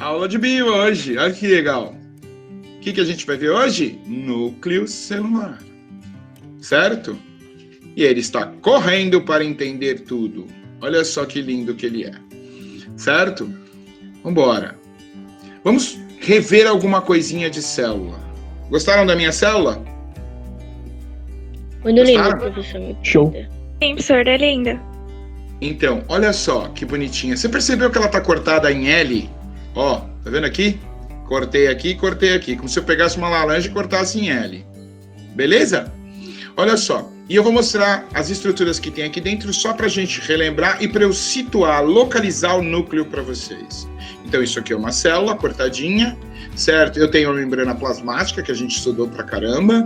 Aula de bio hoje, olha que legal. O que a gente vai ver hoje? Núcleo celular, certo? E ele está correndo para entender tudo. Olha só que lindo que ele é, certo? Vambora. Vamos rever alguma coisinha de célula. Gostaram da minha célula? Muito lindo, Gostaram? professor. Muito Show. linda. Sim, professor, é linda. Então, olha só que bonitinha. Você percebeu que ela está cortada em L? Ó, tá vendo aqui? Cortei aqui, como se eu pegasse uma laranja e cortasse em L. Beleza? Olha só. E eu vou mostrar as estruturas que tem aqui dentro só para a gente relembrar e para eu situar, localizar o núcleo para vocês. Então, isso aqui é uma célula cortadinha, certo? Eu tenho a membrana plasmática, que a gente estudou pra caramba,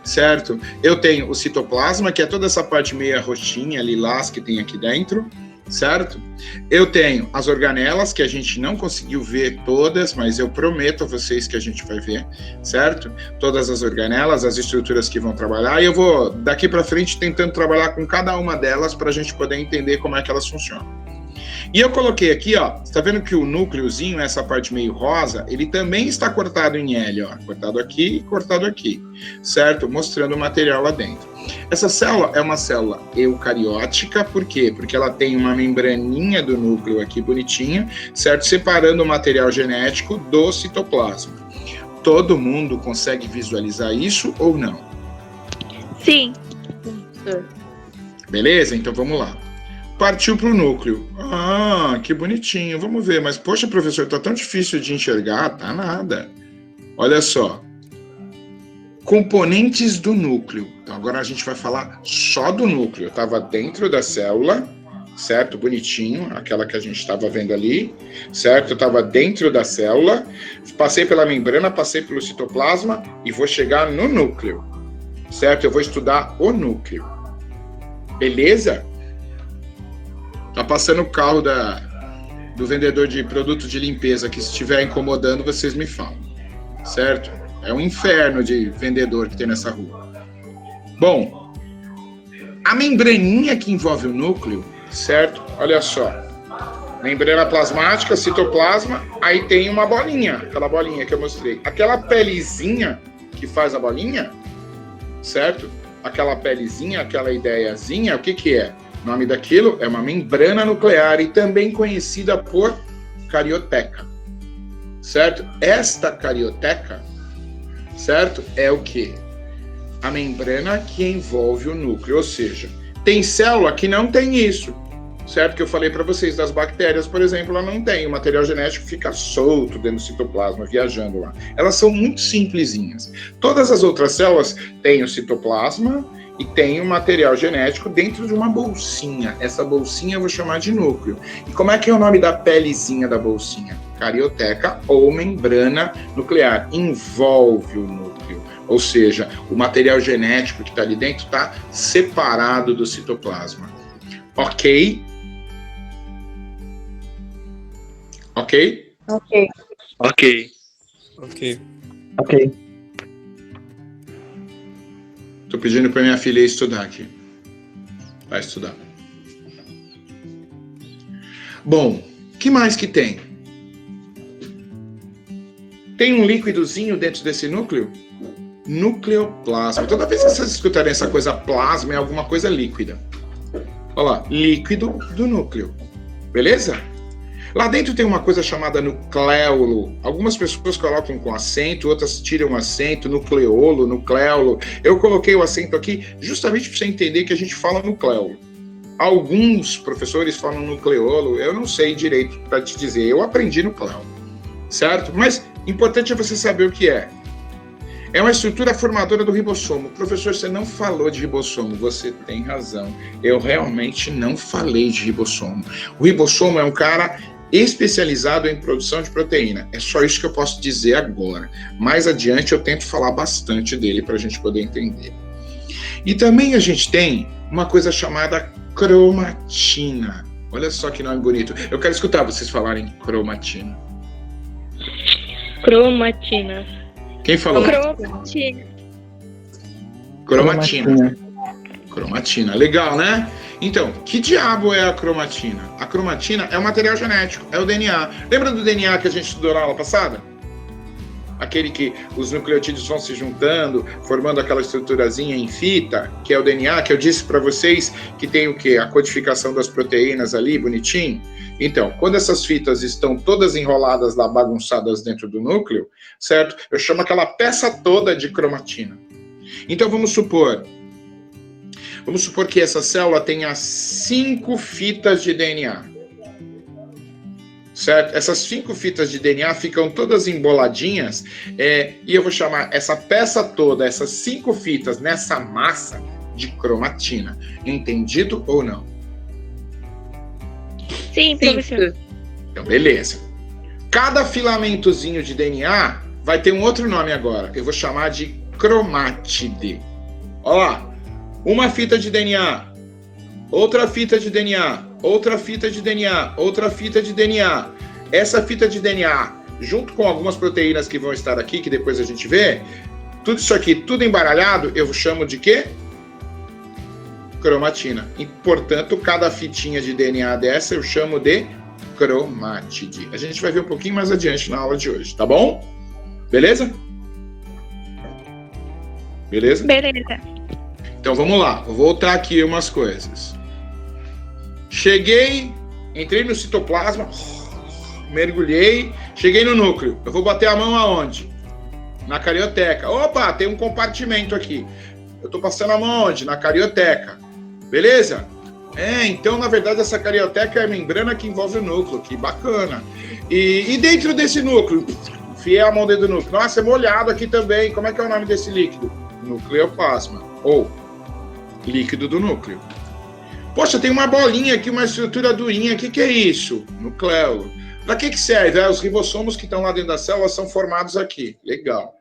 certo? Eu tenho o citoplasma, que é toda essa parte meia roxinha, lilás, que tem aqui dentro, certo? Eu tenho as organelas, que a gente não conseguiu ver todas, mas eu prometo a vocês que a gente vai ver, certo? Todas as organelas, as estruturas que vão trabalhar, e eu vou, daqui para frente, tentando trabalhar com cada uma delas para a gente poder entender como é que elas funcionam. E eu coloquei aqui, ó, tá vendo que o núcleozinho, essa parte meio rosa, ele também está cortado em L, ó, cortado aqui e cortado aqui, certo? Mostrando o material lá dentro. Essa célula é uma célula eucariótica, por quê? Porque ela tem uma membraninha do núcleo aqui bonitinha, certo? Separando o material genético do citoplasma. Todo mundo consegue visualizar isso ou não? Sim. Beleza? Então vamos lá. Partiu para o núcleo. Ah, que bonitinho. Vamos ver. Mas, poxa, professor, tá tão difícil de enxergar. Tá nada. Olha só. Componentes do núcleo. Então, agora a gente vai falar só do núcleo. Estava dentro da célula, certo? Bonitinho. Aquela que a gente estava vendo ali, certo? Estava dentro da célula. Passei pela membrana, passei pelo citoplasma e vou chegar no núcleo, certo? Eu vou estudar o núcleo. Beleza? Tá passando o carro do vendedor de produto de limpeza, que se estiver incomodando, vocês me falam, certo? É um inferno de vendedor que tem nessa rua. Bom, a membraninha que envolve o núcleo, certo? Olha só. Membrana plasmática, citoplasma, aí tem uma bolinha, aquela bolinha que eu mostrei. Aquela pelezinha que faz a bolinha, certo? Aquela pelezinha, aquela ideiazinha, o que que é? O nome daquilo é uma membrana nuclear e também conhecida por carioteca, certo? Esta carioteca, certo? É o quê? A membrana que envolve o núcleo, ou seja, tem célula que não tem isso, certo? Que eu falei para vocês das bactérias, por exemplo, ela não tem, o material genético fica solto dentro do citoplasma, viajando lá. Elas são muito simplesinhas. Todas as outras células têm o citoplasma e tem o material genético dentro de uma bolsinha. Essa bolsinha eu vou chamar de núcleo. E como é que é o nome da pelezinha da bolsinha? Carioteca ou membrana nuclear. Envolve o núcleo. Ou seja, o material genético que está ali dentro está separado do citoplasma. Ok? Ok? Ok. Ok. Ok. Ok. Tô pedindo para minha filha estudar aqui. Vai estudar. Bom, o que mais que tem? Tem um líquidozinho dentro desse núcleo? Nucleoplasma. Toda vez que vocês escutarem essa coisa plasma, é alguma coisa líquida. Olha lá, líquido do núcleo. Beleza? Lá dentro tem uma coisa chamada nucléolo. Algumas pessoas colocam com acento, outras tiram acento, nucleolo, nucléolo. Eu coloquei o acento aqui justamente para você entender que a gente fala nucléolo. Alguns professores falam nucleolo, eu não sei direito para te dizer, eu aprendi nucléolo, certo? Mas importante é você saber o que é. É uma estrutura formadora do ribossomo. Professor, você não falou de ribossomo. Você tem razão. Eu realmente não falei de ribossomo. O ribossomo é um cara especializado em produção de proteína. É só isso que eu posso dizer agora. Mais adiante eu tento falar bastante dele para a gente poder entender. E também a gente tem uma coisa chamada cromatina. Olha só que nome bonito. Eu quero escutar vocês falarem cromatina. Cromatina. Quem falou? Cromatina. Cromatina. Cromatina. Legal, né? Então, que diabo é a cromatina? A cromatina é um material genético, é o DNA. Lembra do DNA que a gente estudou na aula passada? Aquele que os nucleotídeos vão se juntando, formando aquela estruturazinha em fita, que é o DNA, que eu disse para vocês que tem o quê? A codificação das proteínas ali, bonitinho. Então, quando essas fitas estão todas enroladas lá, bagunçadas dentro do núcleo, certo? Eu chamo aquela peça toda de cromatina. Então, vamos supor que essa célula tenha 5 fitas de DNA. Certo? Essas 5 fitas de DNA ficam todas emboladinhas e eu vou chamar essa peça toda, essas 5 fitas nessa massa de cromatina. Entendido ou não? Sim, professor. Então, beleza. Cada filamentozinho de DNA vai ter um outro nome agora. Eu vou chamar de cromátide. Olha lá. Uma fita de DNA. Outra fita de DNA. Outra fita de DNA. Outra fita de DNA. Essa fita de DNA, junto com algumas proteínas que vão estar aqui, que depois a gente vê, tudo isso aqui, tudo embaralhado, eu chamo de quê? Cromatina. E, portanto, cada fitinha de DNA dessa eu chamo de cromátide. A gente vai ver um pouquinho mais adiante na aula de hoje, tá bom? Beleza? Beleza? Beleza. Então vamos lá, vou voltar aqui umas coisas. Cheguei, entrei no citoplasma, mergulhei, cheguei no núcleo. Eu vou bater a mão aonde? Na carioteca. Opa, tem um compartimento aqui. Eu tô passando a mão aonde? Na carioteca. Beleza? Então, na verdade, essa carioteca é a membrana que envolve o núcleo. Que bacana. E dentro desse núcleo? Enfiei a mão dentro do núcleo. Nossa, é molhado aqui também. Como é que é o nome desse líquido? Nucleoplasma. Ou líquido do núcleo. Poxa, tem uma bolinha aqui, uma estrutura durinha. O que é isso? Nucleolo. Para que serve? Os ribossomos que estão lá dentro da célula são formados aqui. Legal.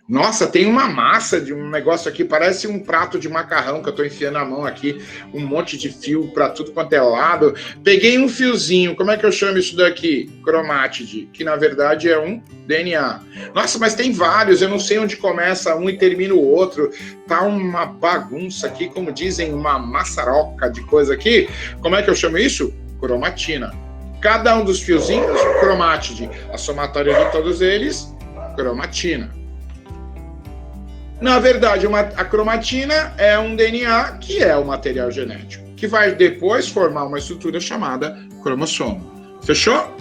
Nossa, tem uma massa de um negócio aqui, parece um prato de macarrão que eu estou enfiando a mão aqui. Um monte de fio para tudo quanto é lado. Peguei um fiozinho. Como é que eu chamo isso daqui? Cromátide. Que na verdade é um DNA. Nossa, mas tem vários. Eu não sei onde começa um e termina o outro. Tá uma bagunça aqui, como dizem, uma maçaroca de coisa aqui. Como é que eu chamo isso? Cromatina. Cada um dos fiozinhos, cromátide. A somatória de todos eles, cromatina. Na verdade, a cromatina é um DNA que é o material genético, que vai depois formar uma estrutura chamada cromossomo. Fechou?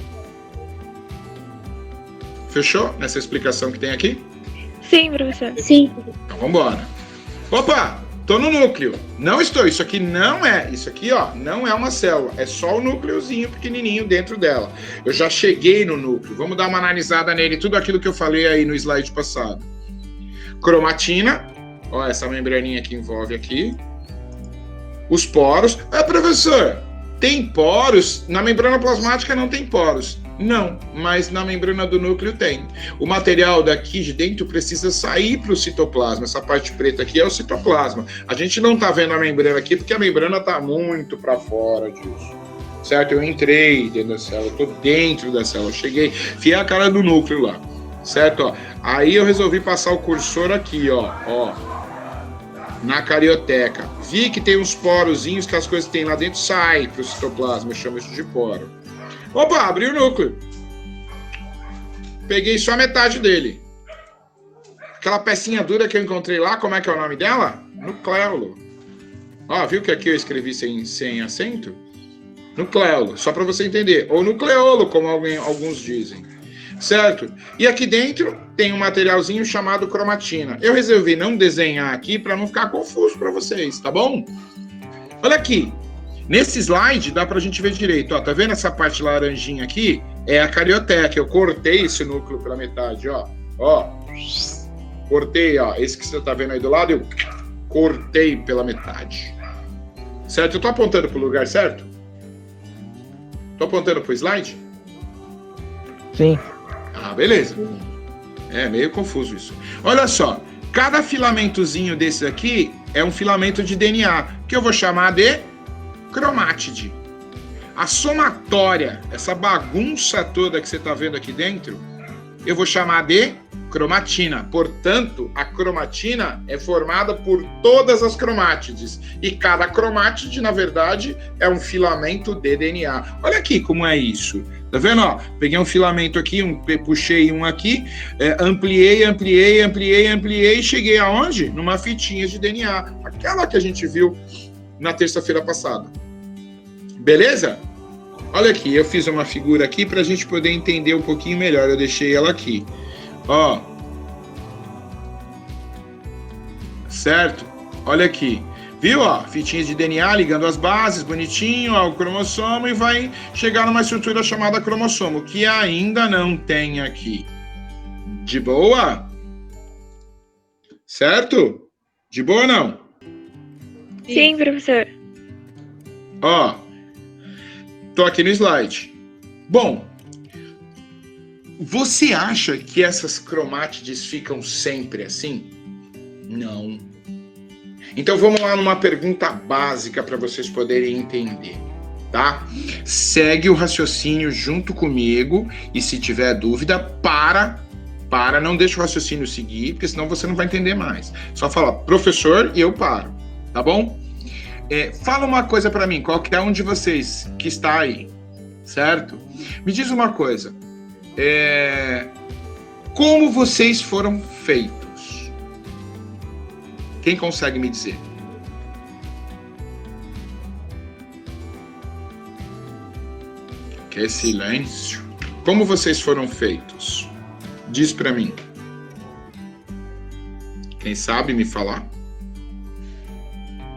Fechou nessa explicação que tem aqui? Sim, professor. Sim. Então, vamos embora. Opa, tô no núcleo. Não estou. Isso aqui não é. Isso aqui, ó, não é uma célula. É só o núcleozinho pequenininho dentro dela. Eu já cheguei no núcleo. Vamos dar uma analisada nele. Tudo aquilo que eu falei aí no slide passado. Cromatina. Ó, essa membraninha que envolve aqui. Os poros. Professor, tem poros? Na membrana plasmática não tem poros. Não, mas na membrana do núcleo tem. O material daqui de dentro precisa sair para o citoplasma. Essa parte preta aqui é o citoplasma. A gente não está vendo a membrana aqui porque a membrana está muito para fora disso. Certo? Eu entrei dentro da célula, estou dentro da célula. Cheguei, enfiei a cara do núcleo lá. Certo? Ó. Aí eu resolvi passar o cursor aqui, ó. Na carioteca. Vi que tem uns porozinhos que as coisas que tem lá dentro saem para o citoplasma. Eu chamo isso de poro. Opa, abri o núcleo. Peguei só metade dele. Aquela pecinha dura que eu encontrei lá, como é que é o nome dela? Nucleolo. Ó, viu que aqui eu escrevi sem acento? Nucleolo, só para você entender. Ou nucleolo, como alguns dizem. Certo? E aqui dentro tem um materialzinho chamado cromatina. Eu resolvi não desenhar aqui para não ficar confuso para vocês, tá bom? Olha aqui. Nesse slide dá pra gente ver direito, ó, tá vendo essa parte laranjinha aqui? É a carioteca, eu cortei esse núcleo pela metade, ó, cortei, ó, esse que você tá vendo aí do lado, eu cortei pela metade, certo? Eu tô apontando pro lugar certo? Tô apontando pro slide? Sim. Ah, beleza. É meio confuso isso. Olha só, cada filamentozinho desse aqui é um filamento de DNA, que eu vou chamar de cromátide. A somatória, essa bagunça toda que você está vendo aqui dentro, eu vou chamar de cromatina. Portanto, a cromatina é formada por todas as cromátides. E cada cromátide, na verdade, é um filamento de DNA. Olha aqui como é isso. Tá vendo? Ó, peguei um filamento aqui, puxei um aqui, ampliei, e cheguei aonde? Numa fitinha de DNA. Aquela que a gente viu na terça-feira passada. Beleza? Olha aqui, eu fiz uma figura aqui para a gente poder entender um pouquinho melhor. Eu deixei ela aqui. Ó. Certo? Olha aqui. Viu? Ó, fitinhas de DNA ligando as bases, bonitinho, ao cromossomo e vai chegar numa estrutura chamada cromossomo, que ainda não tem aqui. De boa? Certo? De boa ou não? Sim, professor. Ó. Tô aqui no slide. Bom, você acha que essas cromátides ficam sempre assim? Não. Então vamos lá numa pergunta básica para vocês poderem entender, tá? Segue o raciocínio junto comigo e se tiver dúvida, não deixa o raciocínio seguir, porque senão você não vai entender mais. Só fala, professor, e eu paro, tá bom? Fala uma coisa para mim, qualquer um de vocês que está aí, certo? Me diz uma coisa, como vocês foram feitos? Quem consegue me dizer? Que silêncio. Como vocês foram feitos? Diz para mim. Quem sabe me falar?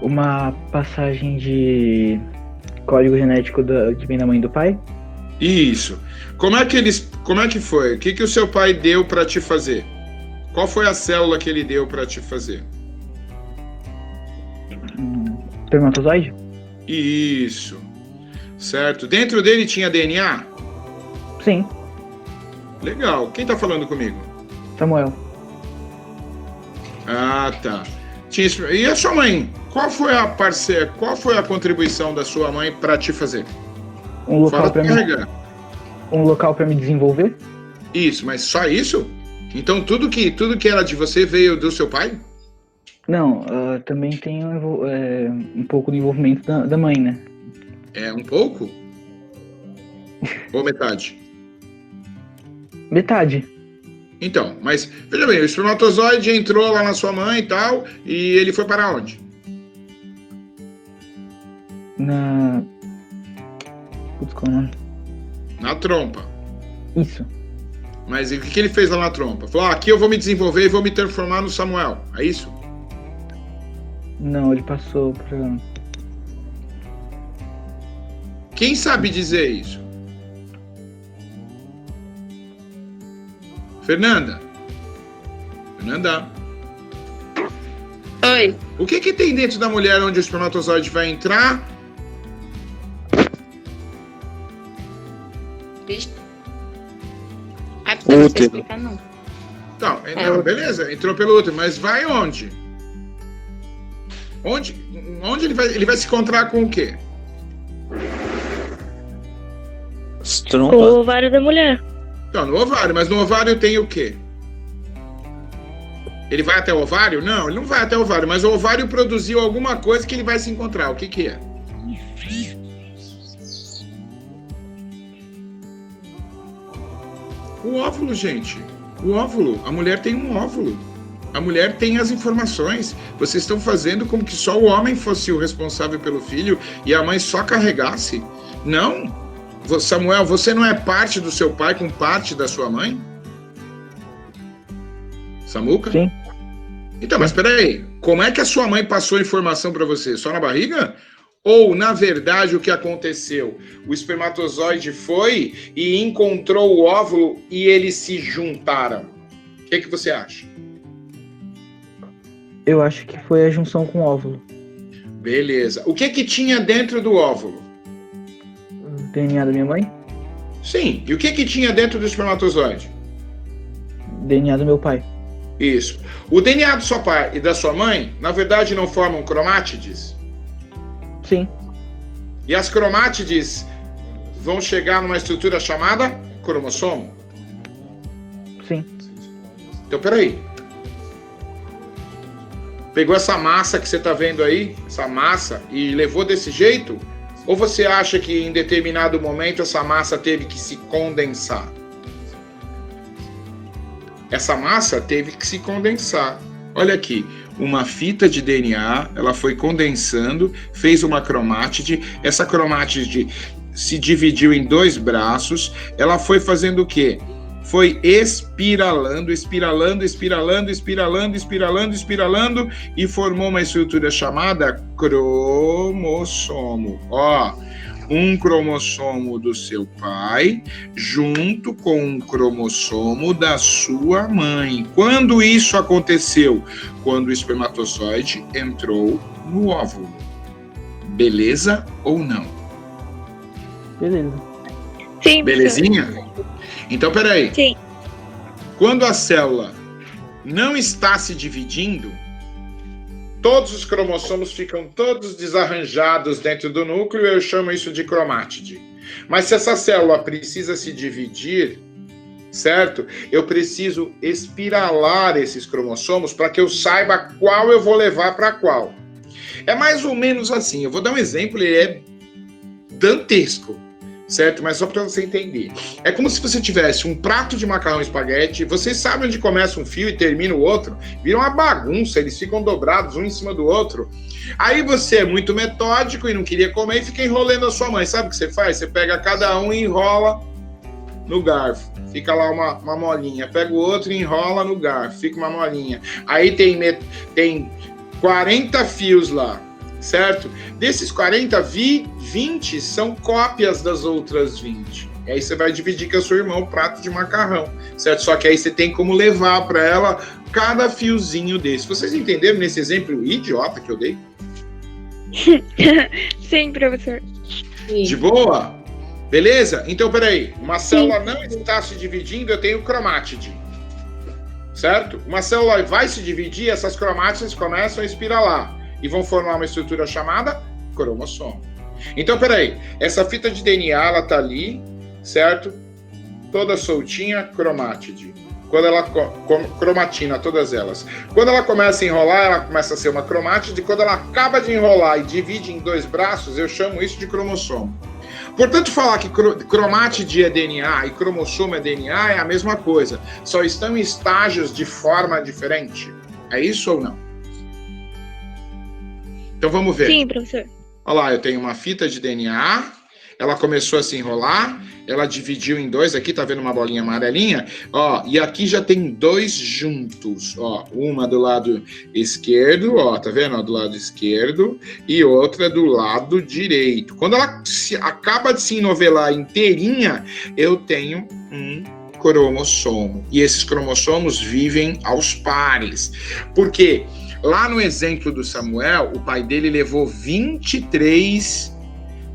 Uma passagem de código genético que vem da mãe e do pai? Isso. Como é que foi? O que o seu pai deu para te fazer? Qual foi a célula que ele deu para te fazer? Espermatozoide? Isso. Certo. Dentro dele tinha DNA? Sim. Legal. Quem tá falando comigo? Samuel. Ah, tá. E a sua mãe? Qual foi a contribuição da sua mãe para te fazer? Um local para me desenvolver? Isso, mas só isso? Então tudo que era de você veio do seu pai? Não, também tem um pouco do envolvimento da mãe, né? Um pouco? Ou metade? Metade. Então, mas veja bem, o espermatozoide entrou lá na sua mãe e tal, e ele foi para onde? Putz, qual é o nome? Na trompa. Isso. Mas o que ele fez lá na trompa? Falou, aqui eu vou me desenvolver e vou me transformar no Samuel. É isso? Não, ele passou pra... Quem sabe dizer isso? Fernanda? Oi. O que tem dentro da mulher onde o espermatozoide vai entrar? Não sei explicar, não. Então, beleza, entrou pelo útero, mas vai onde? Onde ele vai se encontrar com o quê? O ovário da mulher. Então, no ovário, mas no ovário tem o quê? Ele vai até o ovário? Não, ele não vai até o ovário, mas o ovário produziu alguma coisa que ele vai se encontrar. O que é? O óvulo, gente. O óvulo. A mulher tem um óvulo. A mulher tem as informações. Vocês estão fazendo como que só o homem fosse o responsável pelo filho e a mãe só carregasse? Não. Samuel, você não é parte do seu pai com parte da sua mãe? Samuca? Sim. Então, mas peraí. Como é que a sua mãe passou a informação para você? Só na barriga? Ou, na verdade, o que aconteceu? O espermatozoide foi e encontrou o óvulo e eles se juntaram. O que você acha? Eu acho que foi a junção com o óvulo. Beleza. O que tinha dentro do óvulo? O DNA da minha mãe? Sim. E o que tinha dentro do espermatozoide? DNA do meu pai. Isso. O DNA do seu pai e da sua mãe, na verdade, não formam cromátides? Sim. E as cromátides vão chegar numa estrutura chamada cromossomo? Sim. Então, peraí. Pegou essa massa que você está vendo aí, essa massa, e levou desse jeito? Ou você acha que em determinado momento essa massa teve que se condensar? Essa massa teve que se condensar. Olha aqui, uma fita de DNA, ela foi condensando, fez uma cromátide. Essa cromátide se dividiu em 2 braços. Ela foi fazendo o quê? Foi espiralando e formou uma estrutura chamada cromossomo. Ó, um cromossomo do seu pai junto com um cromossomo da sua mãe. Quando isso aconteceu? Quando o espermatozoide entrou no óvulo. Beleza ou não? Beleza. Sim, Belezinha? Então, peraí. Sim. Quando a célula não está se dividindo, todos os cromossomos ficam todos desarranjados dentro do núcleo, eu chamo isso de cromátide. Mas se essa célula precisa se dividir, certo? Eu preciso espiralar esses cromossomos para que eu saiba qual eu vou levar para qual. É mais ou menos assim. Eu vou dar um exemplo, ele é dantesco. Certo? Mas só para você entender. É como se você tivesse um prato de macarrão e espaguete, vocês sabem onde começa um fio e termina o outro, vira uma bagunça, eles ficam dobrados um em cima do outro. Aí você é muito metódico e não queria comer e fica enrolando a sua mãe. Sabe o que você faz? Você pega cada um e enrola no garfo. Fica lá uma molinha. Pega o outro e enrola no garfo. Fica uma molinha. Aí tem 40 fios lá. Certo? Desses 40, 20 são cópias das outras 20. E aí você vai dividir com a sua irmã o prato de macarrão, certo? Só que aí você tem como levar para ela cada fiozinho desse. Vocês entenderam nesse exemplo idiota que eu dei? Sim, professor. De boa? Beleza? Então, peraí. Uma célula não está se dividindo, eu tenho cromátide. Certo? Uma célula vai se dividir, essas cromátides começam a espiralar. E vão formar uma estrutura chamada cromossomo. Então, peraí, essa fita de DNA, ela tá ali, certo? Toda soltinha, cromátide. Quando ela cromatina, todas elas. Quando ela começa a enrolar, ela começa a ser uma cromátide. Quando ela acaba de enrolar e divide em 2 braços, eu chamo isso de cromossomo. Portanto, falar que cromátide é DNA e cromossomo é DNA é a mesma coisa. Só estão em estágios de forma diferente. É isso ou não? Então vamos ver. Sim, professor. Olha lá, eu tenho uma fita de DNA, ela começou a se enrolar, ela dividiu em 2, aqui tá vendo uma bolinha amarelinha? Ó, e aqui já tem 2 juntos, ó, uma do lado esquerdo, ó, tá vendo? Ó, do lado esquerdo, e outra do lado direito. Quando ela acaba de se enovelar inteirinha, eu tenho um cromossomo. E esses cromossomos vivem aos pares. Por quê? Lá no exemplo do Samuel, o pai dele levou 23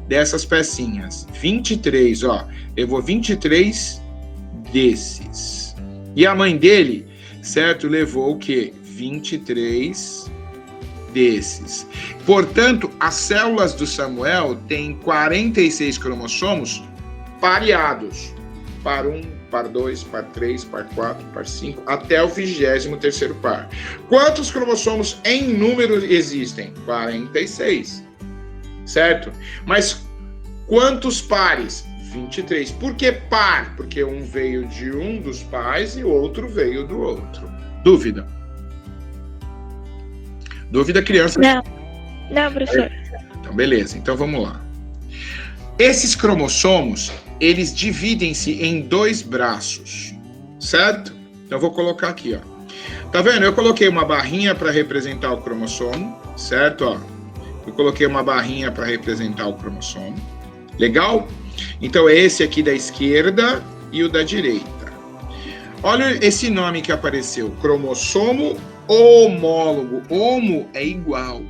dessas pecinhas. 23, ó. Levou 23 desses. E a mãe dele, certo? Levou o quê? 23 desses. Portanto, as células do Samuel têm 46 cromossomos pareados. Par 1, par 2, par 3, par 4, par 5, até o 23º par. Quantos cromossomos em número existem? 46. Certo? Mas quantos pares? 23. Por que par? Porque um veio de um dos pais e o outro veio do outro. Dúvida? Dúvida, criança? Não, professor. Então, beleza. Então, vamos lá. Esses cromossomos, eles dividem-se em 2 braços, certo? Então, eu vou colocar aqui, ó. Tá vendo? Eu coloquei uma barrinha para representar o cromossomo, certo? Ó, eu coloquei uma barrinha para representar o cromossomo. Legal? Então, é esse aqui da esquerda e o da direita. Olha esse nome que apareceu, cromossomo homólogo. Homo é igual.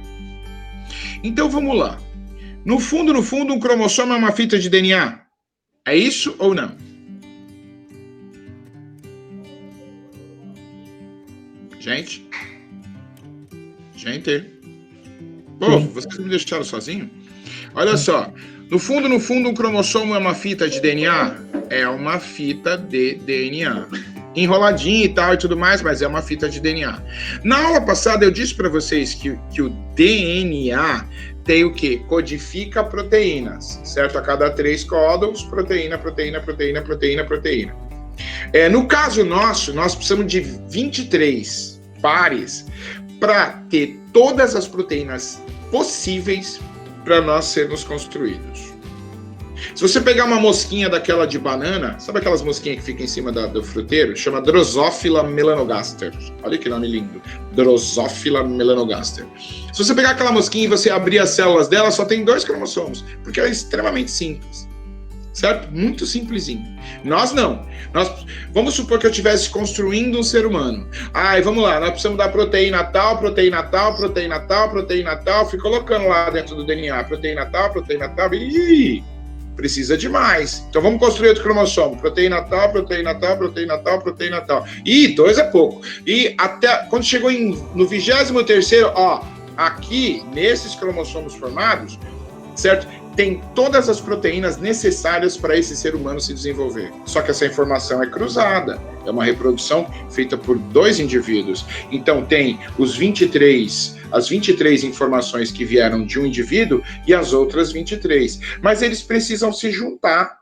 Então, vamos lá. No fundo, um cromossomo é uma fita de DNA. É isso ou não? Gente? Pô, vocês me deixaram sozinho? Olha só. No fundo, um cromossomo é uma fita de DNA? É uma fita de DNA. enroladinho e tal e tudo mais, mas é uma fita de DNA. Na aula passada eu disse para vocês que o DNA tem o quê? Codifica proteínas, certo? A cada 3 códons, proteína. No caso nosso, nós precisamos de 23 pares para ter todas as proteínas possíveis para nós sermos construídos. Se você pegar uma mosquinha daquela de banana, sabe aquelas mosquinhas que ficam em cima do fruteiro? Chama Drosophila melanogaster. Olha que nome lindo. Drosophila melanogaster. Se você pegar aquela mosquinha e você abrir as células dela, só tem 2 cromossomos, porque ela é extremamente simples. Certo? Muito simplesinho. Nós não. Vamos supor que eu estivesse construindo um ser humano. Vamos lá, nós precisamos da proteína tal, fui colocando lá dentro do DNA, proteína tal, precisa de mais. Então vamos construir outro cromossomo, proteína tal. 2 é pouco. E até quando chegou no 23º, aqui, nesses cromossomos formados, certo? Tem todas as proteínas necessárias para esse ser humano se desenvolver. Só que essa informação é cruzada. É uma reprodução feita por 2 indivíduos. Então tem as 23 informações que vieram de um indivíduo e as outras 23. Mas eles precisam se juntar.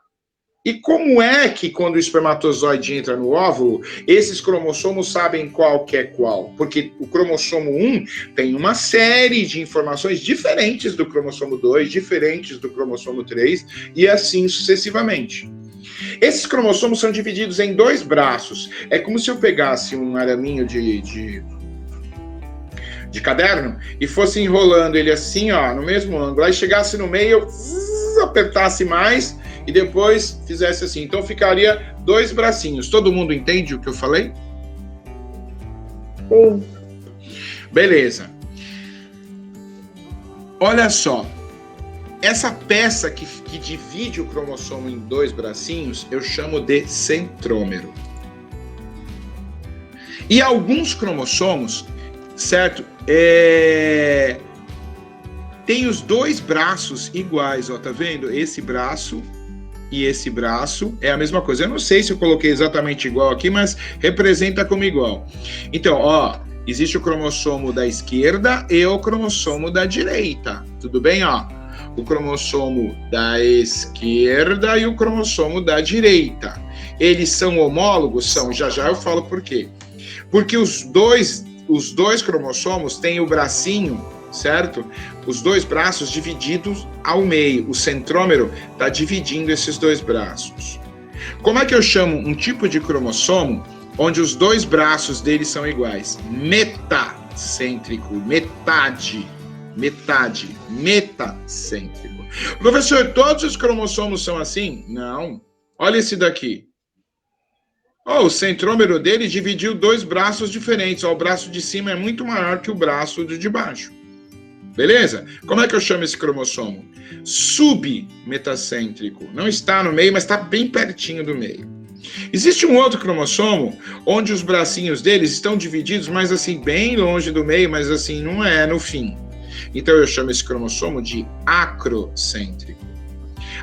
E como é que quando o espermatozoide entra no óvulo, esses cromossomos sabem qual que é qual? Porque o cromossomo 1 tem uma série de informações diferentes do cromossomo 2, diferentes do cromossomo 3, e assim sucessivamente. Esses cromossomos são divididos em 2 braços. É como se eu pegasse um araminho de caderno e fosse enrolando ele assim, no mesmo ângulo. Aí chegasse no meio, apertasse mais e depois fizesse assim. Então ficaria 2 bracinhos. Todo mundo entende o que eu falei? Sim. Beleza. Olha só. Essa peça que divide o cromossomo em 2 bracinhos, eu chamo de centrômero. E alguns cromossomos, certo? Tem os 2 braços iguais, tá vendo? Esse braço e esse braço é a mesma coisa. Eu não sei se eu coloquei exatamente igual aqui, mas representa como igual. Então, existe o cromossomo da esquerda e o cromossomo da direita. Tudo bem, O cromossomo da esquerda e o cromossomo da direita. Eles são homólogos? São. Já eu falo por quê. Porque os dois cromossomos têm o bracinho, certo? Os 2 braços divididos ao meio. O centrômero está dividindo esses 2 braços. Como é que eu chamo um tipo de cromossomo onde os 2 braços dele são iguais? Metacêntrico. Metacêntrico. Professor, todos os cromossomos são assim? Não. Olha esse daqui. O centrômero dele dividiu 2 braços diferentes. O braço de cima é muito maior que o braço de baixo. Beleza? Como é que eu chamo esse cromossomo? Submetacêntrico. Não está no meio, mas está bem pertinho do meio. Existe um outro cromossomo onde os bracinhos deles estão divididos, mas assim, bem longe do meio, mas assim, não é no fim. Então eu chamo esse cromossomo de acrocêntrico.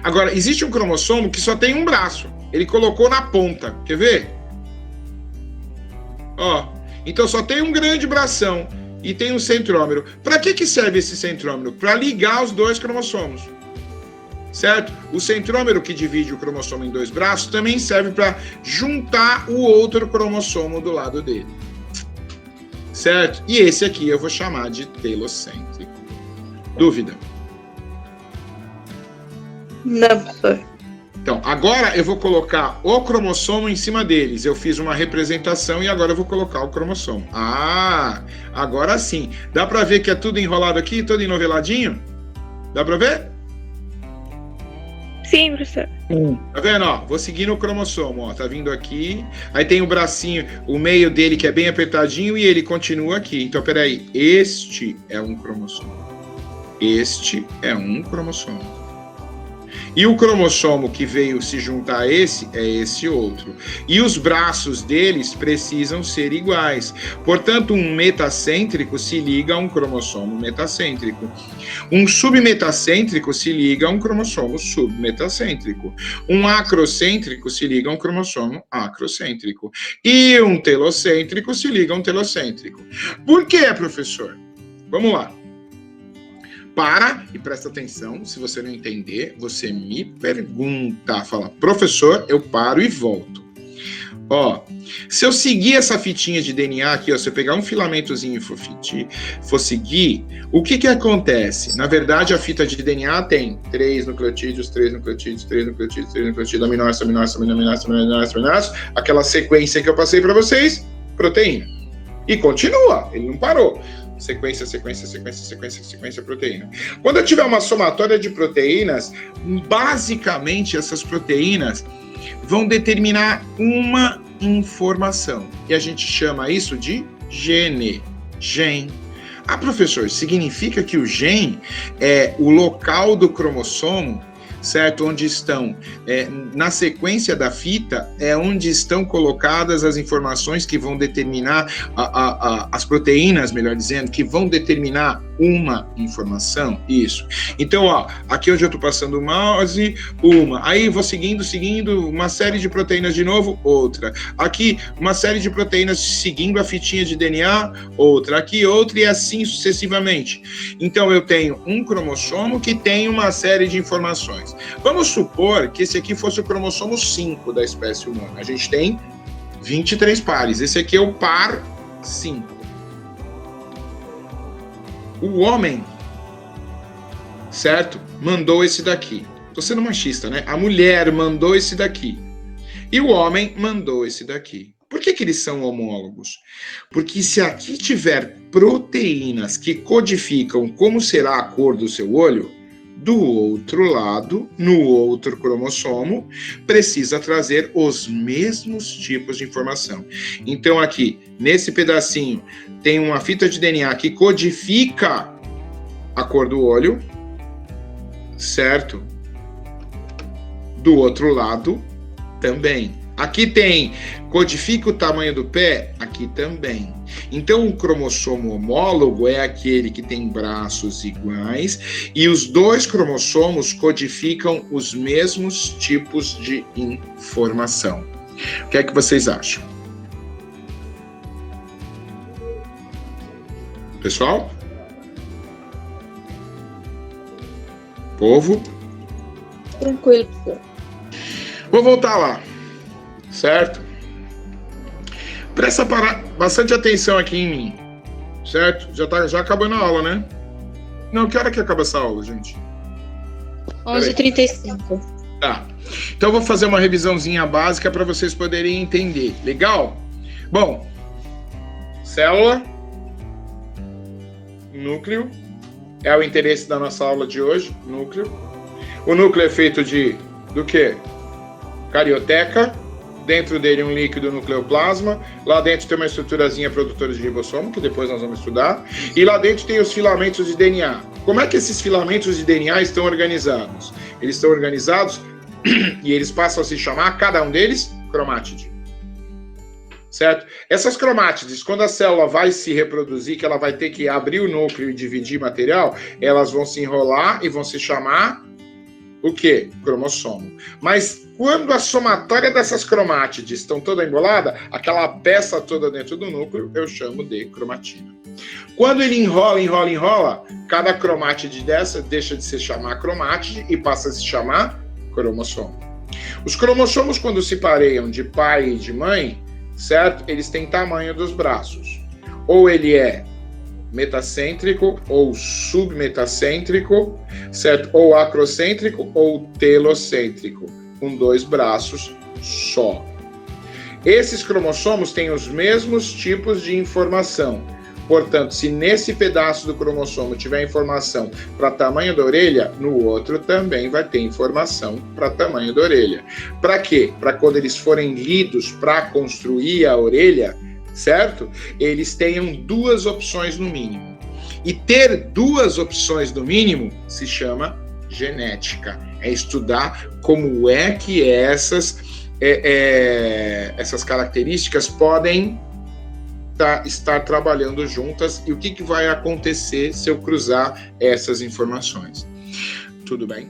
Agora, existe um cromossomo que só tem um braço. Ele colocou na ponta. Quer ver? Então só tem um grande bração e tem um centrômero. Para que serve esse centrômero? Para ligar os 2 cromossomos. Certo? O centrômero que divide o cromossomo em 2 braços também serve para juntar o outro cromossomo do lado dele. Certo? E esse aqui eu vou chamar de telocêntrico. Dúvida? Não, professor. Então, agora eu vou colocar o cromossomo em cima deles. Eu fiz uma representação e agora eu vou colocar o cromossomo. Agora sim. Dá para ver que é tudo enrolado aqui, todo enoveladinho? Dá para ver? Sim, professor. Tá vendo? Vou seguir no cromossomo. Tá vindo aqui. Aí tem o bracinho, o meio dele que é bem apertadinho e ele continua aqui. Então, peraí. Este é um cromossomo. Este é um cromossomo. E o cromossomo que veio se juntar a esse é esse outro. E os braços deles precisam ser iguais. Portanto, um metacêntrico se liga a um cromossomo metacêntrico. Um submetacêntrico se liga a um cromossomo submetacêntrico. Um acrocêntrico se liga a um cromossomo acrocêntrico. E um telocêntrico se liga a um telocêntrico. Por quê, professor? Vamos lá. Para e presta atenção. Se você não entender, você me pergunta. Fala, professor, eu paro e volto. Ó, se eu seguir essa fitinha de DNA aqui, ó, se eu pegar um filamentozinho e for seguir, o que acontece? Na verdade, a fita de DNA tem 3 nucleotídeos, 3 nucleotídeos, 3 nucleotídeos, 3 nucleotídeos, aminoácido, aminoácido, aminoácido, aminoácido, aminoácido, aquela sequência que eu passei para vocês, proteína. E continua, ele não parou. Sequência, sequência, sequência, sequência, sequência, proteína. Quando eu tiver uma somatória de proteínas, basicamente essas proteínas vão determinar uma informação. E a gente chama isso de gene. Gen. Ah, professor, significa que o gen é o local do cromossomo, certo? Onde estão, na sequência da fita, é onde estão colocadas as informações que vão determinar, as proteínas, melhor dizendo, que vão determinar uma informação? Isso. Então, ó, aqui onde eu estou passando o mouse, uma. Aí vou seguindo uma série de proteínas de novo, outra. Aqui, uma série de proteínas seguindo a fitinha de DNA, outra. Aqui, outra, e assim sucessivamente. Então, eu tenho um cromossomo que tem uma série de informações. Vamos supor que esse aqui fosse o cromossomo 5 da espécie humana. A gente tem 23 pares. Esse aqui é o par 5. O homem, certo? Mandou esse daqui. Tô sendo machista, né? A mulher mandou esse daqui. E o homem mandou esse daqui. Por que eles são homólogos? Porque se aqui tiver proteínas que codificam como será a cor do seu olho, do outro lado, no outro cromossomo, precisa trazer os mesmos tipos de informação. Então aqui, nesse pedacinho, tem uma fita de DNA que codifica a cor do olho, certo? Do outro lado, também. Aqui tem, codifica o tamanho do pé, aqui também. Então, o cromossomo homólogo é aquele que tem braços iguais e os dois cromossomos codificam os mesmos tipos de informação. O que é que vocês acham? Pessoal? Povo? Tranquilo, professor. Vou voltar lá, certo? Presta bastante atenção aqui em mim, certo? Já acabando a aula, né? Não, que hora que acaba essa aula, gente? 11h35. Tá. Então eu vou fazer uma revisãozinha básica para vocês poderem entender. Legal? Bom, célula, núcleo, é o interesse da nossa aula de hoje, núcleo. O núcleo é feito do quê? Carioteca. Dentro dele um líquido nucleoplasma, lá dentro tem uma estruturazinha produtora de ribossomo, que depois nós vamos estudar, e lá dentro tem os filamentos de DNA. Como é que esses filamentos de DNA estão organizados? Eles estão organizados e eles passam a se chamar, cada um deles, cromátide. Certo? Essas cromátides, quando a célula vai se reproduzir, que ela vai ter que abrir o núcleo e dividir material, elas vão se enrolar e vão se chamar o quê? Cromossomo. Mas quando a somatória dessas cromátides estão toda embolada, aquela peça toda dentro do núcleo, eu chamo de cromatina. Quando ele enrola, cada cromátide dessa deixa de se chamar cromátide e passa a se chamar cromossomo. Os cromossomos, quando se pareiam de pai e de mãe, certo? Eles têm tamanho dos braços. Ou ele é metacêntrico ou submetacêntrico, certo? Ou acrocêntrico ou telocêntrico, com 2 braços só. Esses cromossomos têm os mesmos tipos de informação. Portanto, se nesse pedaço do cromossomo tiver informação para tamanho da orelha, no outro também vai ter informação para tamanho da orelha. Para quê? Para quando eles forem lidos para construir a orelha, certo? Eles tenham 2 opções no mínimo. E ter 2 opções no mínimo se chama genética. é estudar como é que essas características podem estar trabalhando juntas e o que vai acontecer se eu cruzar essas informações. Tudo bem?